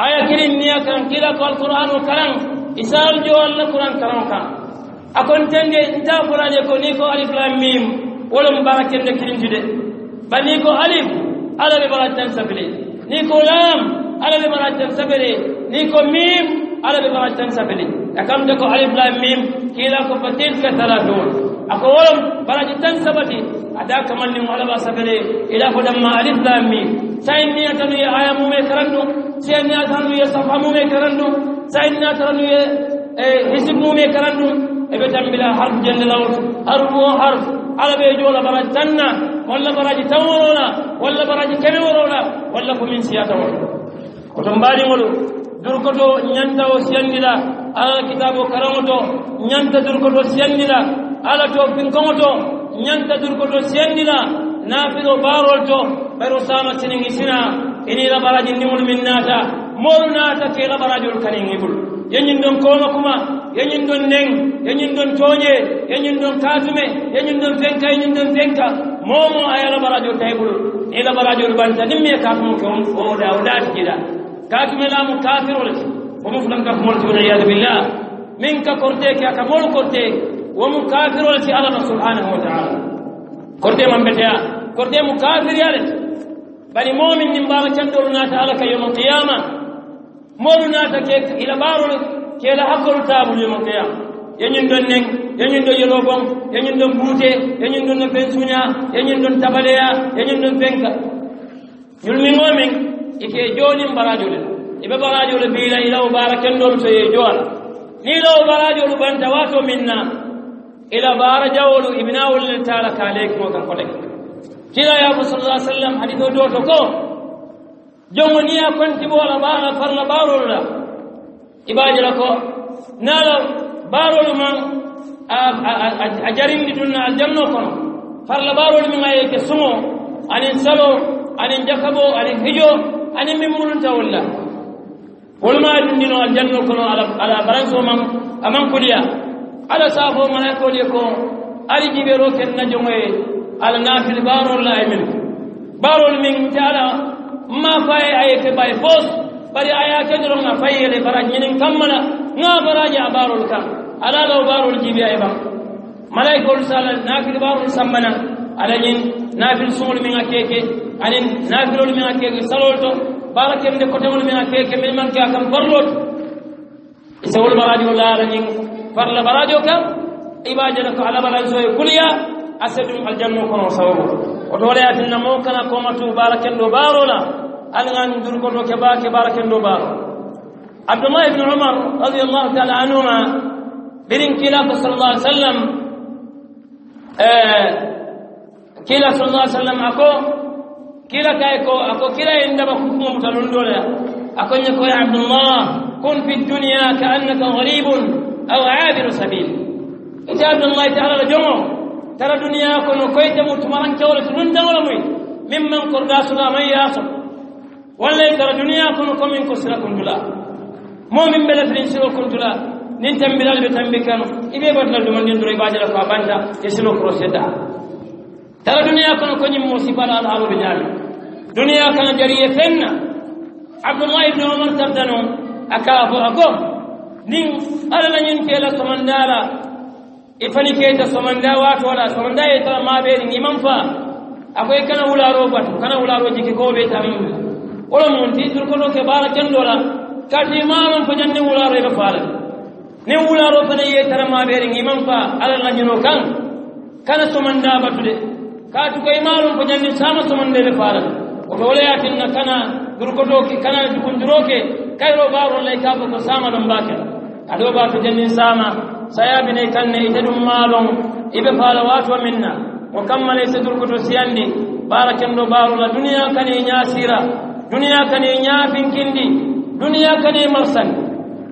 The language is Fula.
aya kirin niya kan kila ko alqur'anu karam isal jo Allah qur'an karam kan akon tende nta furaje ko ni ko alif lam mim wala mubaraken de kirin jude bani ko alif ala be baratan sabili ni ko lam ala be baratan sabili ni ko mim ala be baratan sabili akam de ko alif lam mim kila ko fatil ka taradun ako wala baraji tan sabati ada kaman ni wala ba sabili ila ko damma alif lam mim sayni atanu ya aya mu me karandu sayni atanu ya safa mu me karandu sayni atanu ya hisb mu me karandu ebe tambila harf jalla lawt harf ala be jola baratanna walla baraji tawrola walla baraji kemewrola walla ko min siyata wala ko to mbali ngolu durkoto nyanta o siyandila ala kitabo karamoto nyanta durkoto siyandila ala to pinkomoto nyanta durkoto siyandila nafido barolto baro sama siningi sina ini la baraji nimul minnata molnata ke la barajul kaningibul yenyin don koma kuma yenyin don neng yenyin don toje yenyin don katume yenyin don fenka momo ayala barajul taybul ila barajul banta nimme katume ko o da wadati kida katume la mu kafirul o mu fulan ka mol tuna ya billah minka korte ka mol korte wa mu kafirul fi Allah subhanahu wa ta'ala korte man betea korte mu kafir yale bani mu'min nimbala candol na ta'ala ka yawm qiyamah moruna ta ke ila barul ke la hakul tabul yawm qiyamah yenyin don neng yenyin don yelobon yenyin don bute yenyin don pensunya yenyin don tabaleya yenyin don penka yulmi mu'min ike joni barajul ibe barajul bila ila barakandol so ye jona ni law barajul banta wato minna ila barajul ibnaul ta'ala kalek mo kan kodek kila ya sallallahu alaihi wasallam hadithu do to ko jongoniya konti bola bana farla barol la ibajira ko nala barol man ajarin dituna aljanno kono farla barol mi ngaye ke sumo anin salo anin jakabo anin hijo anin mimulun tawalla wolma dindino aljanno kono ala baranso man aman kuliya ala safo malaiko de ko ali jibero ken na jongoye ala nafil barol la amin barol min taala ma fay ayete bay fos bari ayake dro nga fayele bara nyinin kamala nga baraji abarul kam ala law barul jibi ayba malaikul sala nafil barul sammana ala nyin nafil sumul min akeke anin nafilul min akeke salolto barakem de kotamul min akeke min man ka kam barlot isawul baraji wala ala nyin farla barajo kam ibajana ko ala barajo kuliya asadum aljannu kono sawabu o dole atinna mo kana ko matu barakendo barola algan durko do ke barakendo baro Abdullah ibn Umar radiyallahu ta'ala anhuma birin kila sallallahu alaihi wasallam kila sallallahu alaihi wasallam ako kila kay ko ako kila inda ba hukumu mutalun dole ako nyako ya Abdullah kun fi dunya ka'annaka gharibun aw 'abir sabil ita Abdullah ta'ala jomo tara duniya kono koyte mutumaran kewle tunun dawla muy mimman qurda sula man yasab walla tara duniya kono komin ko sira kundula momin bela fin sira kundula nin tambilal be tambikano ibe badla dum nin dure bajala ko banda yesilo croseda tara duniya kono ko nyim musibala al halu bijali duniya kana jariye fenna Abdullah ibn Umar tardano akafu ako nin ala nyin kela somandala ifani keta somanda wato wala somanda yeta mabe ni manfa akoy kana wularo batu kana wularo jiki ko be tamin wala mon ti dur ko ke baraken dola kati manon ko jande wularo be faala ne wularo fana yeta mabe ni manfa ala lajino kan kana somanda batu de katu ko manon ko jande sama somande be faala o to wala yatinna kana dur ko ke kana dukunduro ke kayro baro lay ka ko sama dum bake ado ba to jande sama sayabine kanne itadum malon ibe fala wato minna wa kammala sadurkuto siyandi barakendo baro la dunya kane nyasira dunya kane nyafin kindi dunya kane marsan